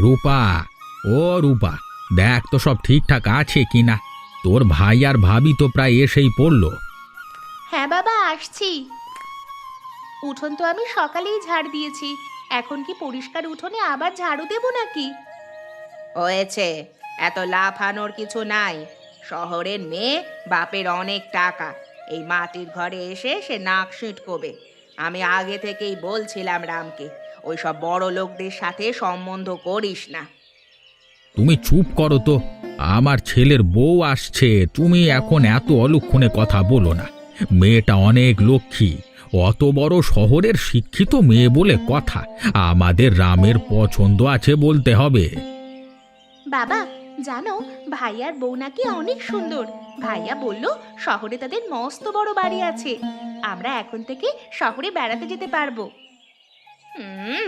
রূপা, ও রূপা, দেখ তো সব ঠিকঠাক আছে কিনা। তোর ভাই আর ভাবি তো প্রায় এসেই পড়লো। হ্যাঁ বাবা, আসছি। উঠোন তো আমি সকালেই ঝাড় দিয়েছি, এখন কি পরিষ্কার উঠোনে আবার ঝাড়ু দেবো নাকি? হয়েছে, এত লাফানোর কিছু নাই। শহরের মেয়ে, বাপের অনেক টাকা, এই মাটির ঘরে এসে সে নাক সিঁটকোবে। আমি আগে থেকেই বলছিলাম রামকে, ওইসব বড় লোকদের সাথে সম্বন্ধ করিস না। তুমি চুপ করো তো। আমার ছেলের বউ আসছে, তুমি এখন এত অলক্ষণে কথা বলো না। মেয়েটা অনেক লক্ষ্মী, অত বড় শহরের শিক্ষিত মেয়ে বলে কথা। আমাদের রামের পছন্দ আছে বলতে হবে। বাবা, জানো ভাইয়ার বউ নাকি অনেক সুন্দর। ভাইয়া বলল শহরে তাদের মস্ত বড় বাড়ি আছে, আমরা এখন থেকে শহরে বেড়াতে যেতে পারবো। হুম,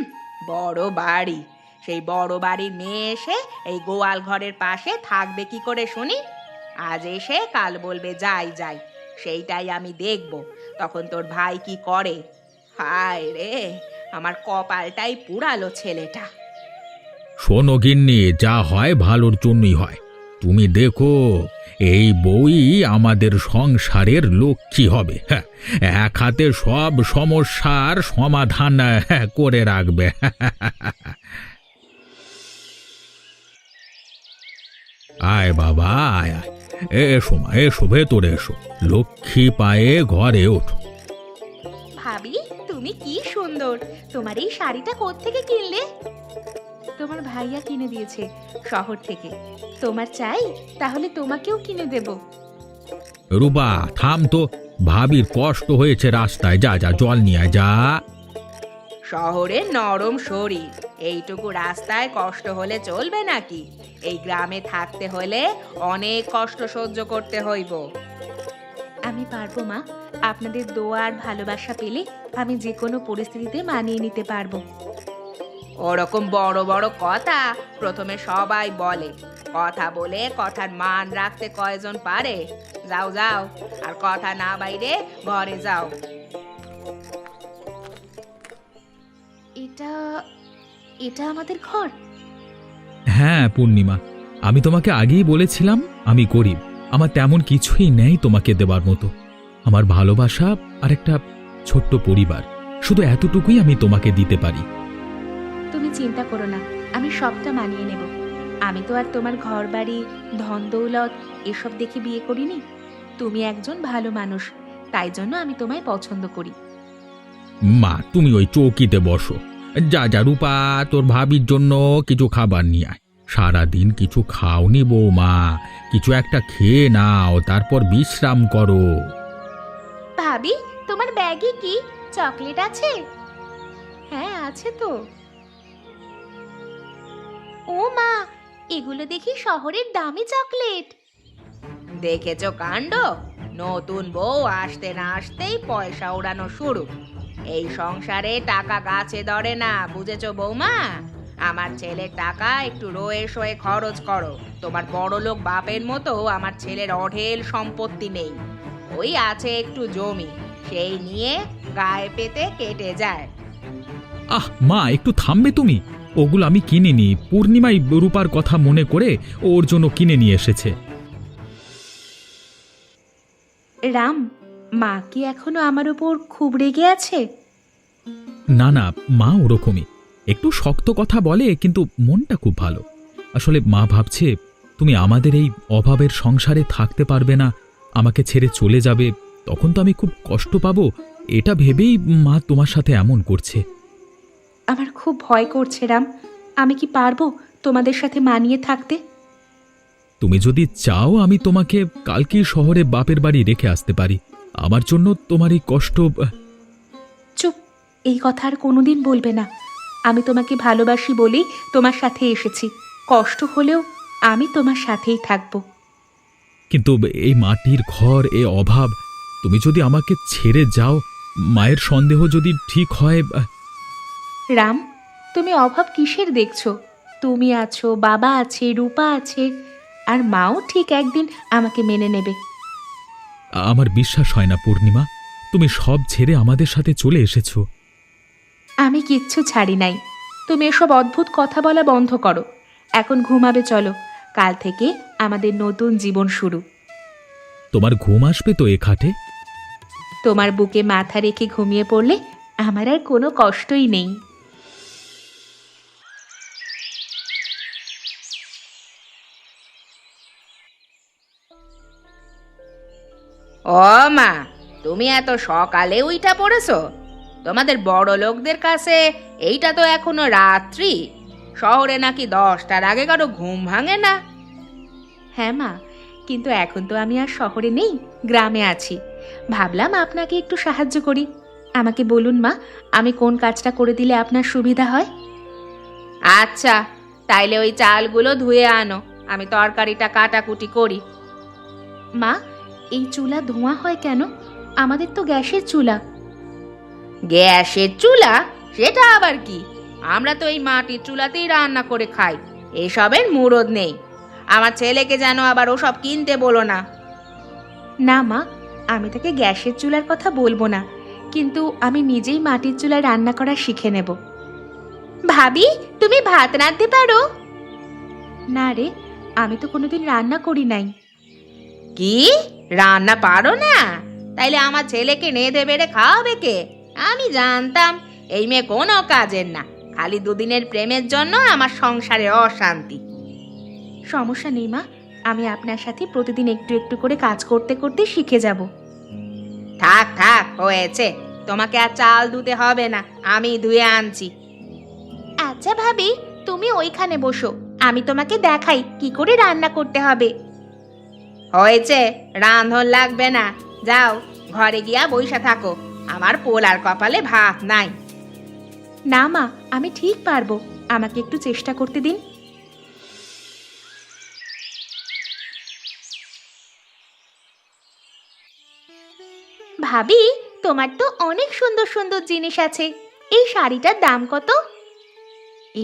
বড় বাড়ি? সেই বড় বাড়ির মেয়ে এসে এই গোয়াল ঘরের পাশে থাকবে কি করে শুনি? আজ এসে কাল বলবে যাই যাই, সেইটাই আমি দেখব। তখন তোর ভাই কি করে। হায় রে, আমার কপালটাই পুরালো ছেলেটা। শোনো গিন্নি, যা হয় ভালোর জন্যই হয়। তুমি দেখো, এই বই আমাদের সংসারের লক্ষ্মী হবে। হ্যাঁ, এক হাতে সব সমস্যার সমাধান করে রাখবে। আয় বাবা, আয় আয়। এসো মা, এসো, ভেতরে এসো। লক্ষ্মী পায়ে ঘরে ওঠো। ভাবি, তুমি কি সুন্দর! তোমার এই শাড়িটা কোত্থেকে কিনলে? তোমার ভাইয়া কিনে দিয়েছে শহর থেকে। তোমার চাই? তাহলে তোমাকেও কিনে দেব। রূপা, থাম তো। ভাবির কষ্ট হয়েছে রাস্তায়, যা যা জল নিয়ে আয়, যা। শহরের নরম শরীর, এইটুকু রাস্তায় কষ্ট হলে চলবে নাকি? এই গ্রামে থাকতে হলে অনেক কষ্ট সহ্য করতে হইব। আমি পারবো মা, আপনাদের দোয়া আর ভালোবাসা পেলে আমি যে কোনো পরিস্থিতিতে মানিয়ে নিতে পারবো। ওরকম বড় বড় কথা প্রথমে সবাই বলে, কথা বলে কথার মান রাখতে কয়জন পারে? যাও যাও, আর কথা না বাইরে ঘরে যাও। এটা এটা আমাদের ঘর? হ্যাঁ পূর্ণিমা, আমি তোমাকে আগেই বলেছিলাম আমি গরিব, আমার তেমন কিছুই নেই তোমাকে দেবার মতো। আমার ভালোবাসা আর একটা ছোট্ট পরিবার, শুধু এতটুকুই আমি তোমাকে দিতে পারি। তুমি চিন্তা করো না, আমি সবটা মানিয়ে নেব। আমি তো আর তোমার ঘর বাড়ি, ধন দৌলত এসব দেখে বিয়ে করিনি। তুমি একজন ভালো মানুষ, তাই জন্য আমি তোমায় পছন্দ করি। মা, তুমি ওই চৌকিতে বসো। যা যা রূপা, তোর ভাবির জন্য কিছু খাবার নিয়ে আয়। সারাদিন কিছু খাওনি বৌমা, কিছু একটা খেয়ে নাও, তারপর বিশ্রাম করো। ভাবি, তোমার ব্যাগে কি চকলেট আছে? হ্যাঁ আছে তো। ও মা, এগুলো দেখি শহরের দামি চকলেট। দেখেছো কাণ্ড, নতুন বউ আসতে না আসতেই পয়সা ওড়ানো শুরু। এই সংসারে টাকা গাছে ধরে না, বুঝেছো বৌমা? আমার ছেলের টাকা একটু রয়ে সয়ে খরচ করো। তোমার বড়লোক বাপের মতো আমার ছেলের অঢেল সম্পত্তি নেই। ওই আছে একটু জমি, সেই নিয়ে গায়ে পেতে কেটে যায়। আহ মা, একটু থামবে তুমি? ওগুলো আমি কিনিনি, পূর্ণিমাই রূপার কথা মনে করে ওর জন্য কিনে নিয়ে এসেছে। রাম, মা কি এখনো আমার উপর খুব রেগে আছে? না না, মা ওরকমই, একটু শক্ত কথা বলে, কিন্তু মনটা খুব ভালো। আসলে মা ভাবছে তুমি আমাদের এই অভাবের সংসারে থাকতে পারবে না, আমাকে ছেড়ে চলে যাবে, তখন তো আমি খুব কষ্ট পাবো, এটা ভেবেই মা তোমার সাথে এমন করছে। আমার খুব ভয় করছে রাম, আমি কি পারবো তোমাদের সাথে মানিয়ে থাকতে? তুমি যদি চাও আমি তোমাকে কালকেই শহরে বাপের বাড়ি রেখে আসতে পারি, আমার জন্য তোমার এই কষ্ট। চুপ, এই কথা আর কোনোদিন বলবে না। আমি তোমাকে ভালোবাসি বলেই তোমার সাথে এসেছি, কষ্ট হলেও আমি তোমার সাথেই থাকবো। কিন্তু এই মাটির ঘর, এ অভাব, তুমি যদি আমাকে ছেড়ে যাও, মায়ের সন্দেহ যদি ঠিক হয়। রাম, তুমি অভাব কিসের দেখছো? তুমি আছো, বাবা আছে, রূপা আছে, আর মাও ঠিক একদিন আমাকে মেনে নেবে। আমার বিশ্বাস হয় না পূর্ণিমা, তুমি সব ছেড়ে আমাদের সাথে চলে এসেছো। আমি কিচ্ছু ছাড়ি নাই, তুমি এসব অদ্ভুত কথা বলা বন্ধ করো। এখন ঘুমাবে চলো, কাল থেকে আমাদের নতুন জীবন শুরু। তোমার ঘুম আসবে তো এ খাটে? তোমার বুকে মাথা রেখে ঘুমিয়ে পড়লে আমার আর কোনো কষ্টই নেই। ও মা, তুমি এত সকালে উইঠা পড়েছো? তোমাদের বড় লোকদের কাছে এইটা তো এখনো রাত্রি। শহরে নাকি 10টার আগে কারো ঘুম ভাঙে না। হ্যাঁ মা, কিন্তু এখন তো আমি আর শহরে নেই, গ্রামে আছি। ভাবলাম আপনাকে একটু সাহায্য করি। আমাকে বলুন মা, আমি কোন কাজটা করে দিলে আপনার সুবিধা হয়? আচ্ছা, তাইলে ওই চালগুলো ধুয়ে আনো, আমি তরকারিটা কাটাকুটি করি। মা, এই চুলা ধোঁয়া হয় কেন? আমাদের তো গ্যাসের চুলা। গ্যাসের চুলা? সেটা আবার কি? আমরা তো এই মাটির চুলাতেই রান্না করে খাই, এসবের মুরদ নেই। আমার ছেলেকে যেন আবার ওসব কিনতে বলো না। না মা, আমি তাকে গ্যাসের চুলার কথা বলবো না, কিন্তু আমি নিজেই মাটির চুলায় রান্না করা শিখে নেব। ভাবি, তুমি ভাত রাঁধতে পারো? না রে, আমি তো কোনোদিন রান্না করি নাই। কি, রান্না পারো না? তাইলে আমার ছেলেকে নেদে বেড়ে খাওয়াবে কে? আমি জানতাম এই মেয়ে কোনো কাজের না, খালি দুদিনের প্রেমের জন্য আমার সংসারে অশান্তি। সমস্যা নেই মা, আমি আপনার সাথে প্রতিদিন একটু একটু করে কাজ করতে করতে শিখে যাব। থাক থাক, হয়েছে, তোমাকে আর চাল ধুতে হবে না, আমি ধুয়ে আনছি। আচ্ছা ভাবি, তুমি ওইখানে বসো, আমি তোমাকে দেখাই কি করে রান্না করতে হবে। হয়েছে, রাঁধন লাগবে না, যাও ঘরে গিয়া বইসা থাকো, আমার পোলার কপালে ভাত নাই। না মা, আমি ঠিক পারবো, আমাকে একটু চেষ্টা করতে দিন। ভাবি, তোমার তো অনেক সুন্দর সুন্দর জিনিস আছে, এই শাড়িটার দাম কত?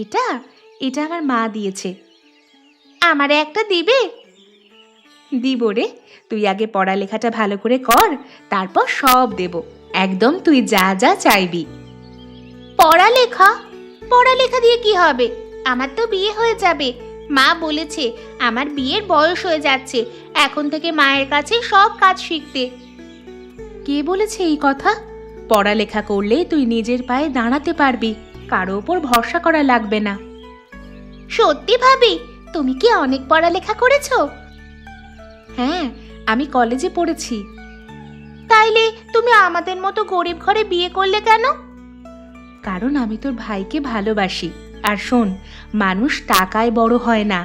এটা এটা আমার মা দিয়েছে। আমারে একটা দিবে? দিব রে, তুই আগে পড়ালেখাটা ভালো করে কর, তারপর সব দেব, একদম তুই যা যা চাইবি। পড়ালেখা? পড়ালেখা দিয়ে কি হবে? আমার তো বিয়ে হয়ে যাবে। মা বলেছে আমার বিয়ের বয়স হয়ে যাচ্ছে, এখন থেকে মায়ের কাছে সব কাজ শিখতে। কে বলেছে এই কথা? পড়ালেখা করলে তুই নিজের পায়ে দাঁড়াতে পারবি, কারো ওপর ভরসা করা লাগবে না। সত্যি ভাবি? তুমি কি অনেক পড়ালেখা করেছো? হ্যাঁ, আমি কলেজে পড়েছি। তাইলে তুমি আমাদের মতো গরিব ঘরে বিয়ে করলে কেন? কারণ আমি তোর ভাইকে ভালোবাসি। আর শোন, মানুষ টাকায় বড় হয় না,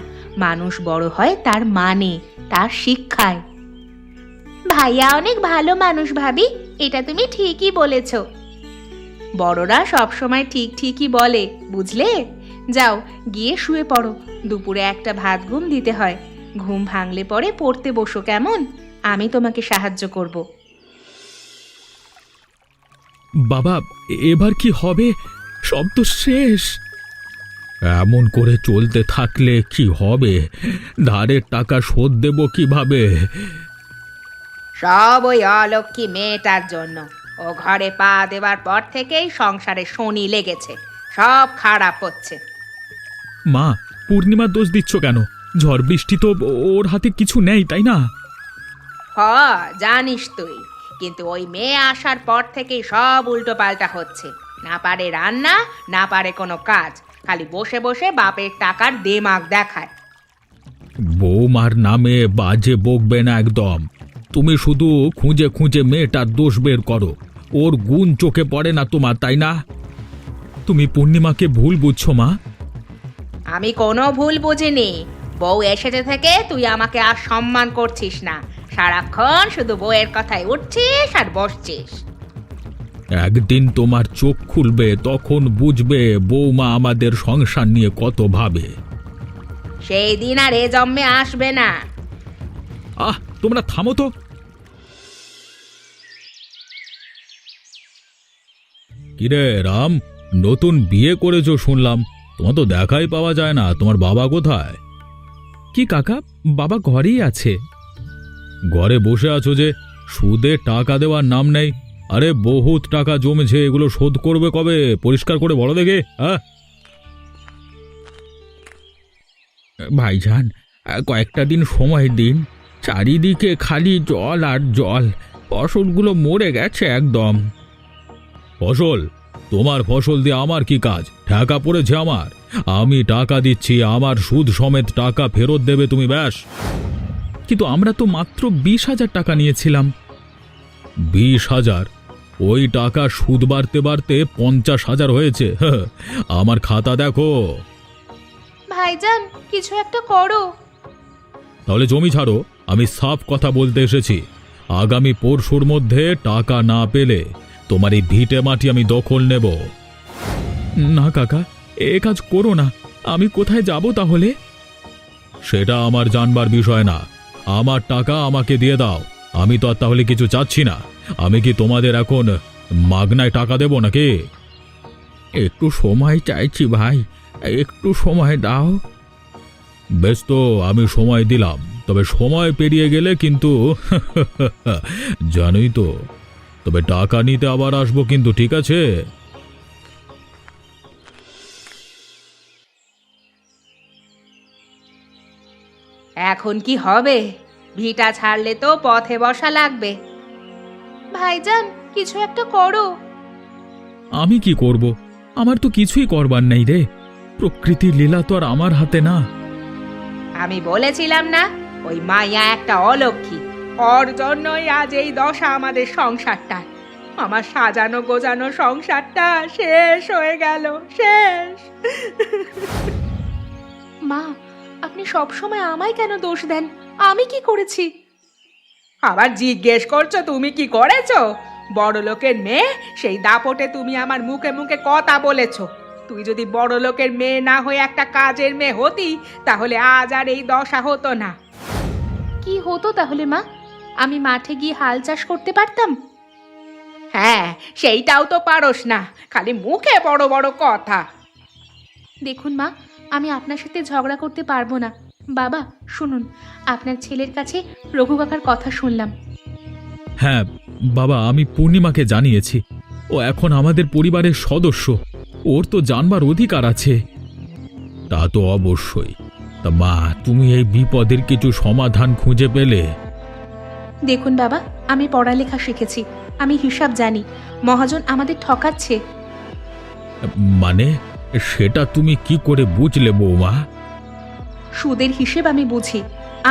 মানুষ বড় হয় তার মানে, তার শিক্ষায়। ভাইয়া অনেক ভালো মানুষ ভাবি, এটা তুমি ঠিকই বলেছ। বড়রা সবসময় ঠিক ঠিকই বলে, বুঝলে? যাও গিয়ে শুয়ে পড়ো, দুপুরে একটা ভাত ঘুম দিতে হয়, ঘুম ভাঙলে পরে পড়তে বসো কেমন? আমি তোমাকে সাহায্য করব। বাবা, এবার কি হবে? সব তো শেষ। এমন করে চলতে থাকলে কি হবে? ধারের টাকা শোধ দেব কিভাবে? সব ওই অলক্ষী মেয়েটার জন্য। ও ঘরে পা দেওয়ার পর থেকেই সংসারে শনি লেগেছে, সব খারাপ হচ্ছে। মা, পূর্ণিমার দোষ দিচ্ছ কেন? ঝড় বৃষ্টি তো ওর হাতে কিছু নেই, তাই না? হ, জানিস তুই, কিন্তু ওই মেয়ে আসার পর থেকেই সব উল্টো পাল্টা হচ্ছে। না পারে রান্না, না পারে কোনো কাজ, খালি বসে বসে বাপের টাকার দেমাগ দেখায়। বৌমার নামে বাজে বকবে না একদম। তুমি শুধু খুঁজে খুঁজে মেয়েটার দোষ বের করো, ওর গুণ চোখে পড়ে না তোমার, তাই না? তুমি পূর্ণিমাকে ভুল বুঝছো মা। আমি কোনো ভুল বুঝিনি। বউ এসেছে থেকে তুই আমাকে আর সম্মান করছিস না, সারাক্ষণ শুধু বউয়ের কথায় উঠছিস আর বসছিস। একদিন তোমার চোখ খুলবে, তখন বুঝবে বৌমা আমাদের সংসার নিয়ে কত ভাবে। সেই দিন আর এ জন্মে আসবে না। তোমরা থামো তো। কিরে রাম, নতুন বিয়ে করেছো শুনলাম, তোমার তো দেখাই পাওয়া যায় না, তোমার বাবা কোথায়? কি কাকা, বাবা ঘরেই আছে। ঘরে বসে আছো যে, সুদে টাকা দেওয়ার নাম নেই। আরে বহুত টাকা জমেছে, এগুলো শোধ করবে কবে? পরিষ্কার করে বলো দেখে। হ্যাঁ, ভাইজান, কয়েকটা দিন সময় দিন। চারিদিকে খালি জল আর জল, ফসলগুলো মরে গেছে একদম। ফসল? তোমার ফসল দিয়ে আমার কি কাজ? টাকা পড়েছে আমার, আমি টাকা দিচ্ছি, আমার সুদ সমেত টাকা ফেরত দেবে তুমি ব্যাস। কিন্তু আমরা তো মাত্র 20,000 টাকা নিয়েছিলাম। 20,000? ওই টাকা সুদ বাড়তে বাড়তে 50,000 হয়েছে। আমার খাতা দেখো। ভাইজান, কিছু একটা করো। তাহলে জমি ছাড়ো, আমি সাফ কথা বলতে এসেছি। আগামী পরশুর মধ্যে টাকা না পেলে তোমার এই ভিটে মাটি আমি দখল নেব। না কাকা, এ কাজ করো না। আমি কোথায় যাব তাহলে? সেটা আমার জানবার বিষয় না, আমার টাকা আমাকে দিয়ে দাও। আমি তো আর তাহলে কিছু চাচ্ছি না। আমি কি তোমাদের এখন মাগনায় টাকা দেব নাকি? একটু সময় চাইছি ভাই, একটু সময় দাও। বেশ, তো আমি সময় দিলাম, তবে সময় পেরিয়ে গেলে কিন্তু জানোই তো, তবে টাকা নিতে আবার আসবো কিন্তু, ঠিক আছে? এখন কি হবে? ভিটা ছাড়লে তো পথে বসা লাগবে। ভাইজান, কিছু একটা করো। আমি কি করব? আমার তো কিছুই করবার নেই রে। প্রকৃতির লীলা তো আর আমার হাতে না। আমি বলেছিলাম না, ওই মাইয়া একটা অলক্ষী। ওর জন্যই আজ এই দশা আমাদের সংসারটা। আমার সাজানো গোজানো সংসারটা শেষ হয়ে গেল, শেষ। মা, আপনি সব সময় আমায় কেন দোষ দেন? আমি কি করেছি? আবার জিজ্ঞেস করছো তুমি কি করেছো? বড় লোকের মেয়ে, সেই দাপটে তুমি আমার মুখে মুখে কথা বলেছো। তুই যদি বড় লোকের মেয়ে না হয়ে একটা কাজের মেয়ে হতি, তাহলে আজ আর এই দশা হতো না। কি হতো তাহলে মা? আমি মাঠে গিয়ে হাল চাষ করতে পারতাম। হ্যাঁ, সেইটাও তো পারোস না, খালি মুখে বড় বড় কথা। দেখুন মা, আমি আপনার সাথে ঝগড়া করতে পারবো না। বাবা শুনুন, আপনার ছেলের কাছে রঘু কাকার কথা শুনলাম। হ্যাঁ বাবা, আমি পূর্ণিমাকে জানিয়েছি। ও এখন আমাদের পরিবারের সদস্য, ওর তো জানবার অধিকার আছে। তা তো অবশ্যই। তা মা, তুমি এই বিপদের কিছু সমাধান খুঁজে পেলে? দেখুন বাবা, আমি পড়ালেখা শিখেছি, আমি হিসাব জানি। মহাজন আমাদের ঠকাচ্ছে। মানে, সেটা তুমি কি করে বুঝলে বৌমা? সুদের হিসেব আমি বুঝি।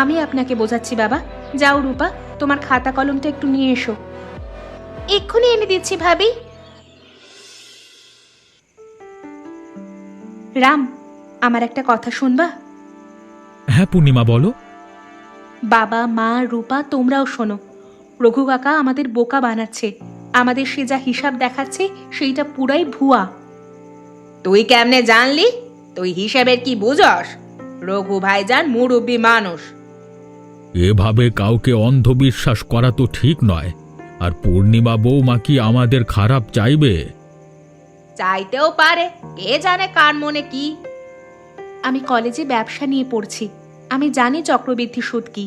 আমি আপনাকে বোঝাচ্ছি বাবা। যাও রূপা, তোমার খাতা কলমটা একটু নিয়ে এসো। এক্ষুনি এনে দিচ্ছি ভাবি। রাম, আমার একটা কথা শুনবা? হ্যাঁ পূর্ণিমা, বলো। বাবা, মা, রূপা, তোমরাও শোনো। রঘু কাকা আমাদের বোকা বানাচ্ছে। আমাদের সে যা হিসাব দেখাচ্ছে সেইটা পুরাই ভুয়া। তুই কেমনে জানলি? তুই হিসাবের কি বুঝস? রঘু ভাইজান মুরব্বী মানুষ। এভাবে কাউকে অন্ধবিশ্বাস করা তো ঠিক নয়। আর পূর্ণিমা বৌমা কি আমাদের খারাপ চাইবে? চাইতেও পারে, কে জানে কার মনে কি। আমি কলেজে ব্যবসা নিয়ে পড়ছি, আমি জানি চক্রবৃদ্ধি সুদ কি।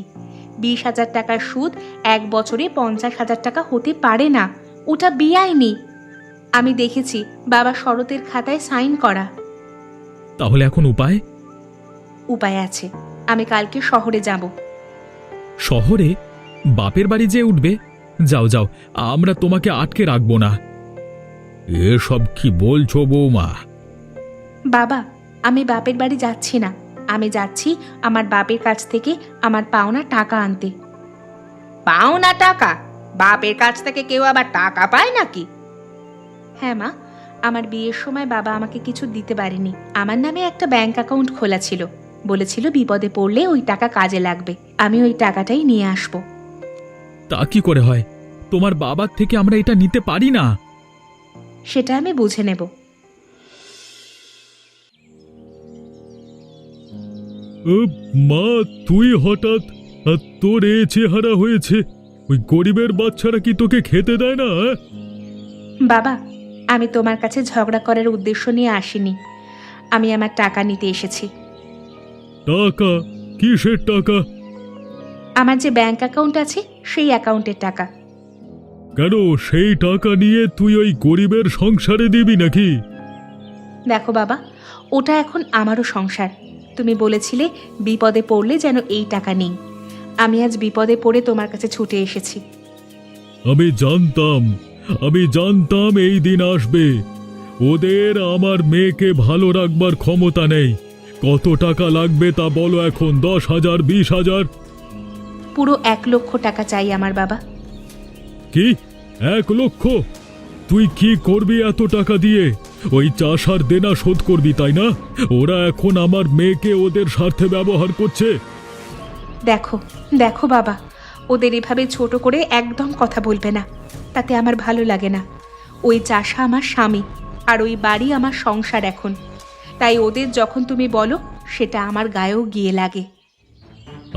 20,000 টাকার সুদ 1 বছরে 50,000 টাকা হতে পারে না। ওটা বেআইনি। আমি দেখেছি বাবা শরতের খাতায় সাইন করা। তাহলে এখন উপায়? উপায় আছে। আমি কালকে শহরে যাব। শহরে? বাপের বাড়ি যেয়ে উঠবে? যাও যাও, আমরা তোমাকে আটকে রাখবো না। এসব কি বলছো বৌমা? বাবা, আমি বাপের বাড়ি যাচ্ছি না। আমি যাচ্ছি আমার বাপের কাছ থেকে আমার পাওনা টাকা আনতে। পাওনা টাকা? বাপের কাছ থেকে কেউ আবার টাকা পায় নাকি? হ্যাঁ মা, আমার বিয়ের সময় বাবা আমাকে কিছু দিতে পারেনি। আমার নামে একটা ব্যাংক অ্যাকাউন্ট খোলা ছিল, বলেছিল বিপদে পড়লে ওই টাকা কাজে লাগবে। আমি ওই টাকাটাই নিয়ে আসব। তা কি করে হয়? তোমার বাবার থেকে আমরা এটা নিতে পারি না। সেটা আমি বুঝে নেব। মা, তুই হঠাৎ, তোর এ চেহারা হয়েছে? ওই গরিবের বাচ্চারা কি তোকে খেতে দেয় না? বাবা, আমি তোমার কাছে ঝগড়া করার উদ্দেশ্য নিয়ে আসিনি। আমি আমার টাকা নিতে এসেছি। টাকা? কিসের টাকা? আমার যে ব্যাংক অ্যাকাউন্ট আছে সেই অ্যাকাউন্টের টাকা। কেন, সেই টাকা নিয়ে তুই ওই গরিবের সংসারে দিবি নাকি? দেখো বাবা, ওটা এখন আমারও সংসার। তুমি বলেছিলে বিপদে পড়লে যেন এই টাকা নেই। আমি আজ বিপদে পড়ে তোমার কাছে ছুটে এসেছি। আমি জানতাম এই দিন আসবে। ওদের আমার মেয়েকে ভালো রাখবার ক্ষমতা নেই। কত টাকা লাগবে তা বলো এখন? 10,000, 20,000? পুরো 1,00,000 টাকা চাই আমার বাবা। কি 1,00,000? তুই কি করবি এত টাকা দিয়ে? ওই চাষার দেনা শোধ করবি, তাই না? ওরা এখন আমার মেয়েকে ওদের স্বার্থে ব্যবহার করছে। দেখো দেখো বাবা, ওদের এভাবে ছোট করে একদম কথা বলবে না, তাতে আমার ভালো লাগে না। ওই চাষা আমার স্বামী, আর ওই বাড়ি আমার সংসার এখন। তাই ওদের যখন তুমি বলো সেটা আমার গায়েও গিয়ে লাগে।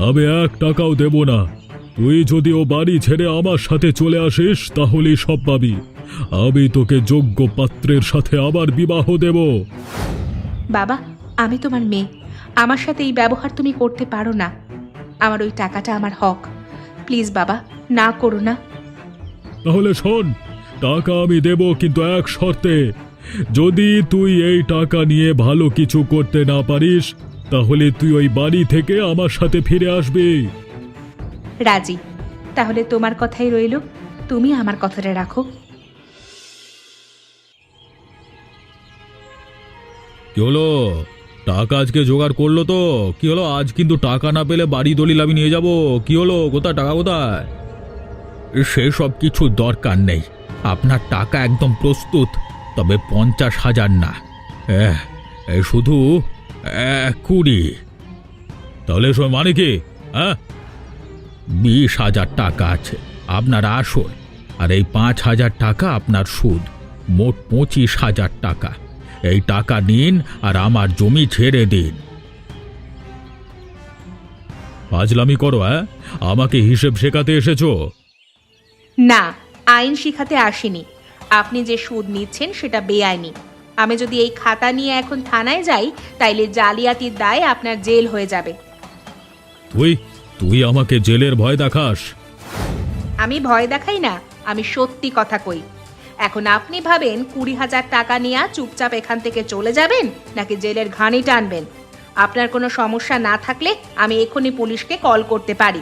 আমি 1 টাকাও দেব না। তুই যদি ও বাড়ি ছেড়ে আমার সাথে চলে আসিস তাহলেই সব পাবি। আমি তোকে যোগ্য পাত্রের সাথে আবার বিবাহ দেব। বাবা, আমি তোমার মেয়ে, আমার সাথে এই ব্যবহার তুমি করতে পারো না। আমার ওই টাকাটা আমার হক। প্লিজ বাবা, না করো না। তাহলে শোন, টাকা আমি দেব, কিন্তু এক শর্তে। যদি তুই এই টাকা নিয়ে ভালো কিছু করতে না পারিস তাহলে তুই ওই বাড়ি থেকে আমার সাথে ফিরে আসবি। রাজি। তাহলে তোমার কথাই রইল, তুমি আমার কথাটা রাখো। কি হলো? টাকা আজকে জোগাড় করলো তো? কি হলো? আজ কিন্তু টাকা না পেলে বাড়ি দলিল আমি নিয়ে যাব। কি হলো? কোথায় টাকা, কোথায়? সেসব কিছু দরকার নেই। আপনার টাকা একদম প্রস্তুত, তবে 50,000 না, শুধু 20। তাহলে সব মানে কি? হ্যাঁ, 20,000 টাকা আছে আপনার আসল, আর এই 5,000 টাকা আপনার সুদ, মোট 25,000 টাকা। এই টাকা নিন আর আমার জমি ছেড়ে দিন। ফাজলামি করো? আমাকে হিসেব শেখাতে এসেছো? না, আইন শিখাতে আসিনি। আপনি যে সুদ নিচ্ছেন সেটা বেআইনি। আমি যদি এই খাতা নিয়ে এখন থানায় যাই তাইলে জালিয়াতির দায়ে আপনার জেল হয়ে যাবে। তুই আমাকে জেলের ভয় দেখাস? আমি ভয় দেখাই না, আমি সত্যি কথা কই। এখন আপনি ভাবেন 20,000 টাকা নিয়ে চুপচাপ এখান থেকে চলে যাবেন, নাকি জেলের ঘানি টানবেন? আপনার কোনো সমস্যা না থাকলে আমি এখনই পুলিশকে কল করতে পারি।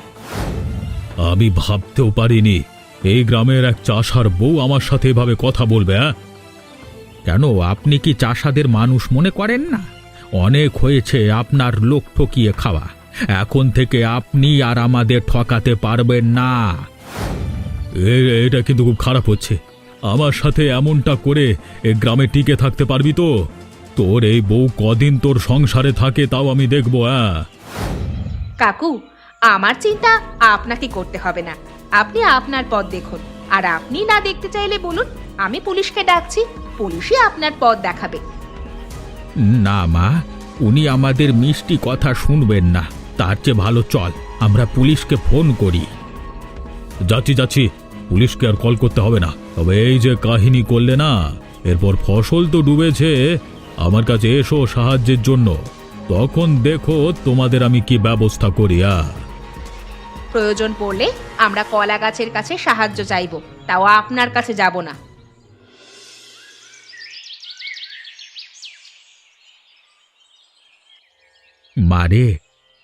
আমি ভাবতেও পারিনি এই গ্রামের এক চাষার বউ আমার সাথে এভাবে কথা বলবে। কেন, আপনি কি চাষাদের মানুষ মনে করেন না? অনেক হয়েছে আপনার লোক ঠকিয়ে খাওয়া। এখন থেকে আপনি আর আমাদের ঠকাতে পারবেন না। এটা কিন্তু খুব খারাপ হচ্ছে। আমার সাথে এমনটা করে এ গ্রামে টিকে থাকতে পারবি তো? তোর এই বউ কদিন তোর সংসারে থাকে তাও আমি দেখব। কাকু, আমার চিন্তা আপনাকে করতে হবে না। আপনি আপনার পথ দেখুন, আর আপনি না দেখতে চাইলে বলুন, আমি পুলিশকে ডাকছি, পুলিশই আপনার পথ দেখাবে। না মা, উনি আমাদের মিষ্টি কথা শুনবেন না। তার চেয়ে ভালো চল আমরা পুলিশকে ফোন করি। যাচ্ছি, পুলিশকে আর কল করতে হবে না। তবে এই যে কাহিনী করলে না, এরপর ফসল তো ডুবেছে, আমার কাছে এসো সাহায্যের জন্য। তখন দেখো তোমাদের আমি কি ব্যবস্থা করি। প্রয়োজন পড়লে আমরা কলা গাছের কাছে সাহায্য চাইব, তাও আপনার কাছে যাব না। মারে,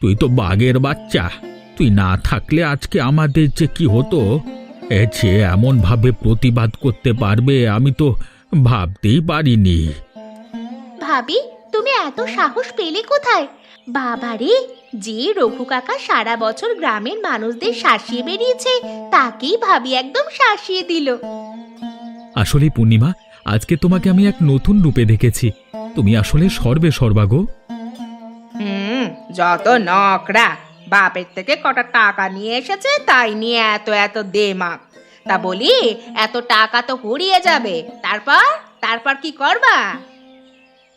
তুই তো বাঘের বাচ্চা। তুই না থাকলে আজকে আমাদের যে কি হতো, সে এমন ভাবে প্রতিবাদ করতে পারবে আমি তো ভাবতেই পারিনি। ভাবি, তুমি এত সাহস পেলে কোথায়? বাবারে, যে রঘু কাকা সারা বছর গ্রামের মানুষদের শাসিয়ে বেরিয়েছে, তাকেই ভাবি একদম শাসিয়ে দিল। আসলে পূর্ণিমা, আজকে তোমাকে আমি এক নতুন রূপে দেখেছি। তুমি আসলে সর্বে সর্বা গো। যত নকরা, বাপের থেকে কটা টাকা নিয়ে এসেছে তাই নিয়ে এত এত দেমাগ। তা বলি, এত টাকা তো ফুরিয়ে যাবে, তারপর কি করবা?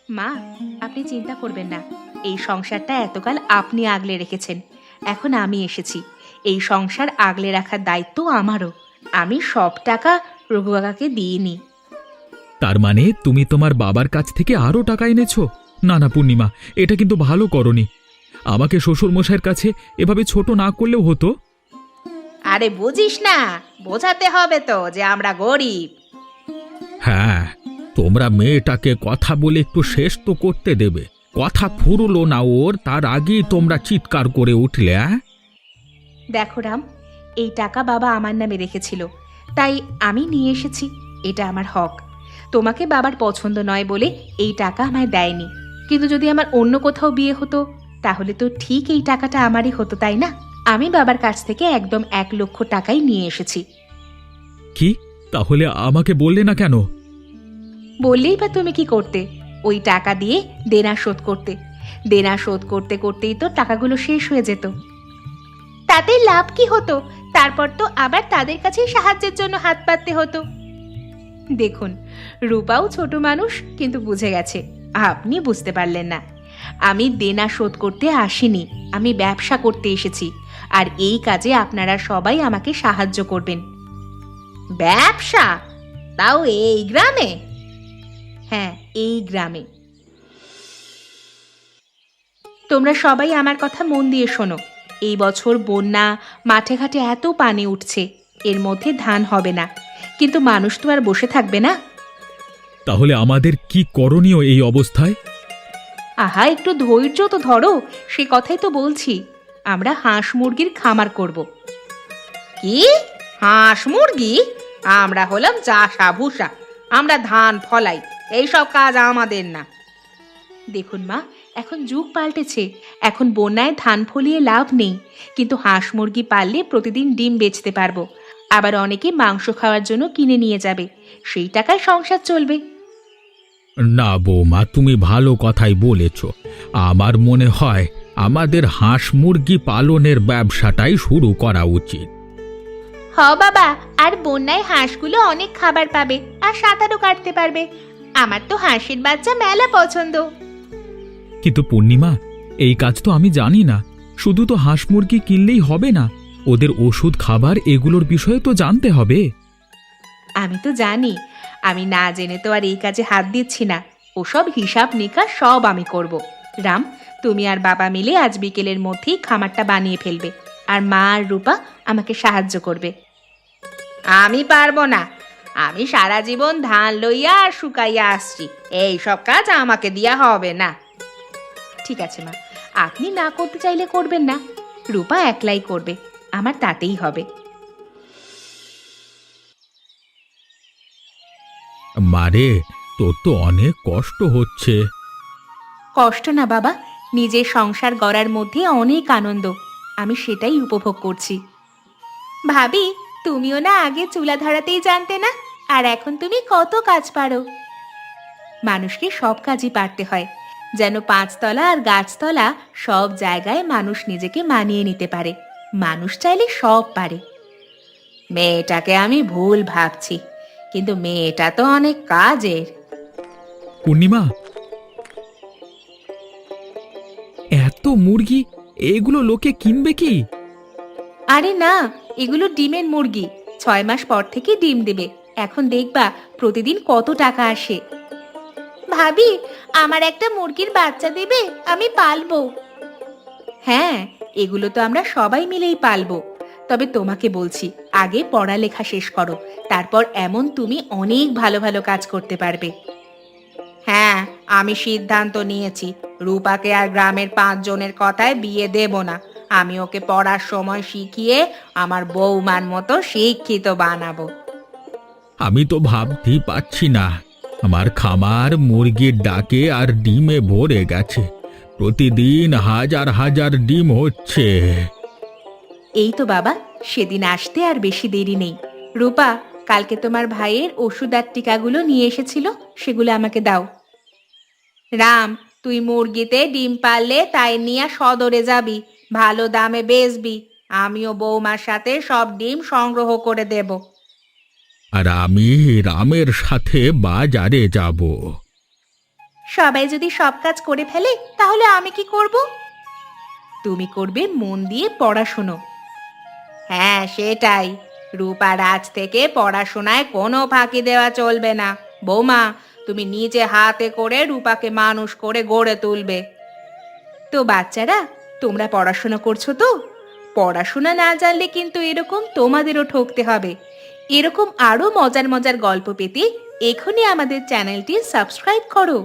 মা, আপনি চিন্তা করবেন না। এই সংসারটা এতকাল আপনি আগলে রেখেছেন, এখন আমি এসেছি। এই সংসার আগলে রাখার দায়িত্ব আমারও। আমি সব টাকা রঘু কাকাকে দিইনি। তার মানে তুমি তোমার বাবার কাছ থেকে আরো টাকা এনেছো? না না পূর্ণিমা, এটা কিন্তু ভালো করনি। আমাকে শ্বশুর মশাইয়ের কাছে এভাবে ছোট না করলেও হতো। আরে বুঝিস না, বোঝাতে হবে তো যে আমরা গরিব। হ্যাঁ, তোমরা মেয়েটাকে কথা বলে একটু শেষ তো করতে দেবে। কথা ফুরলো না ওর তার আগেই তোমরা চিৎকার করে উঠলে। দেখো রাম, এই টাকা বাবা আমার নামে রেখেছিল, তাই আমি নিয়ে এসেছি। এটা আমার হক। তোমাকে বাবার পছন্দ নয় বলে এই টাকা আমায় দেয়নি, কিন্তু যদি আমার অন্য কোথাও বিয়ে হতো তাহলে তো ঠিক এই টাকাটা আমারই হতো, তাই না? আমি বাবার কাছ থেকে একদম 1,00,000 টাকাই নিয়ে এসেছি। কি? তাহলে আমাকে বললে না কেন? বললেই বা তুমি কি করতে? ওই টাকা দিয়ে দেনা শোধ করতে। দেনা শোধ করতে করতেই তো টাকাগুলো শেষ হয়ে যেত। তাতে লাভ কি হতো? তারপর তো আবার তাদের কাছেই সাহায্যের জন্য হাত পাততে হতো। দেখুন, রূপাও ছোট মানুষ, কিন্তু বুঝে গেছে। আপনি বুঝতে পারলেন না। আমি দেনা শোধ করতে আসিনি, আমি ব্যবসা করতে এসেছি। আর এই কাজে আপনারা সবাই আমাকে সাহায্য করবেন। ব্যবসা? তাও এই গ্রামে? হ্যাঁ, এই গ্রামে। তোমরা সবাই আমার কথা মন দিয়ে শোনো। এই বছর বন্যা, মাঠে ঘাটে এত পানি উঠছে, এর মধ্যে ধান হবে না, কিন্তু মানুষ তো আর বসে থাকবে না। তাহলে আমাদের কি করণীয় এই অবস্থায়? আহা, একটু ধৈর্য তো ধরো, সে কথাই তো বলছি। আমরা হাঁস মুরগির খামার করব। কি? হাঁস মুরগি? আমরা হলাম চাষা ভুষা, আমরা ধান ফলাই, এইসব কাজ আমাদের না। দেখুন মা, এখন যুগ পাল্টেছে। এখন বন্যায় ধান ফলিয়ে লাভ নেই, কিন্তু হাঁস মুরগি পাললে প্রতিদিন ডিম বেচতে পারবো। আবার অনেকে মাংস খাওয়ার জন্য কিনে নিয়ে যাবে, সেই টাকায় সংসার চলবে। না বৌমা, তুমি ভালো কথাই বলেছ। আমার মনে হয় আমাদের হাঁস মুরগি পালনের ব্যবসাটাই শুরু করা উচিত। হ বাবা, আর বন্যায় হাঁসগুলো অনেক খাবার পাবে আর সাঁতারও কাটতে পারবে। আমার তো হাঁসের বাচ্চা মেলা পছন্দ। কিন্তু পূর্ণিমা, এই কাজ তো আমি জানি না। শুধু তো হাঁস মুরগি কিনলেই হবে না, ওদের ওষুধ খাবার এগুলোর বিষয়ে তো জানতে হবে। আমি তো জানি, আমি না জেনে তো আর এই কাজে হাত দিচ্ছি না। ওসব হিসাব নিকাশ সব আমি করব। রাম, তুমি আর বাবা মিলে আজ বিকেলের মধ্যেই খামারটা বানিয়ে ফেলবে, আর মা আর রূপা আমাকে সাহায্য করবে। আমি পারবো না। আমি সারা জীবন ধান লইয়া আর শুকাইয়া আসছি, এই সব কাজ আমাকে দিয়া হবে না। ঠিক আছে মা, আপনি না করতে চাইলে করবেন না। রূপা একলাই করবে, আমার তাতেই হবে। মারে, তোর তো অনেক কষ্ট হচ্ছে। কষ্ট না বাবা, নিজের সংসার গড়ার মধ্যে অনেক আনন্দ, আমি সেটাই উপভোগ করছি। ভাবি, তুমিও না আগে চুলা ধরাতেই জানতে না, আর এখন তুমি কত কাজ পারো। মানুষকে সব কাজই পারতে হয়, যেন 5 তলা আর গাছতলা সব জায়গায় মানুষ নিজেকে মানিয়ে নিতে পারে। মানুষ চাইলে সব পারে। মেয়েটাকে আমি ভুল ভাবছি, কিন্তু মেয়েটা তো অনেক কাজের। পূর্ণিমা, এত মুরগি, এগুলো লোকে কিনবে কি? আরে না, এগুলো ডিমের মুরগি। 6 মাস পর থেকে ডিম দেবে। এখন দেখবা প্রতিদিন কত টাকা আসে। ভাবি, আমার একটা মুরগির বাচ্চা দেবে? আমি পালবো। হ্যাঁ, এগুলো তো আমরা সবাই মিলেই পালবো। তবে তোমাকে বলছি, আগে পড়ালেখা শেষ করো, তারপর এমন তুমি অনেক ভালো ভালো কাজ করতে পারবে। হ্যাঁ, আমি সিদ্ধান্ত নিয়েছি, রূপাকে আর গ্রামের 5 জনের কথায় বিয়ে দেব না। আমি ওকে পড়ার সময় শিখিয়ে আমার বৌমার মতো শিক্ষিত বানাবো। আমি তো ভাবতেই পারছি না, আমার খামার মুরগির ডাকে আর ডিমে ভরে গেছে। প্রতিদিন হাজার হাজার ডিম হচ্ছে। এই তো বাবা, সেদিন আসতে আর বেশি দেরি নেই। রূপা, কালকে তোমার ভাইয়ের ওষুধ আর টিকাগুলো নিয়ে এসেছিল, সেগুলো আমাকে দাও। রাম, তুই মুরগিতে ডিম পারলে তাই নিয়ে সদরে যাবি, ভালো দামে বেচবি। আমিও বৌমার সাথে সব ডিম সংগ্রহ করে দেব। আর আমি রামের সাথে বাজারে যাব। সবাই যদি সব কাজ করে ফেলে তাহলে আমি কি করব? তুমি করবে মন দিয়ে পড়াশুনো। হ্যাঁ, সেটাই। রূপার আজ থেকে পড়াশোনায় কোনো ফাঁকি দেওয়া চলবে না। বৌমা, তুমি নিজে হাতে করে রূপাকে মানুষ করে গড়ে তুলবে। তো বাচ্চারা, তোমরা পড়াশোনা করছো তো? পড়াশোনা না জানলে কিন্তু এরকম তোমাদেরও ঠকতে হবে। এরকম আরো মজার মজার গল্প পেতে এখনই আমাদের চ্যানেলটি সাবস্ক্রাইব করো।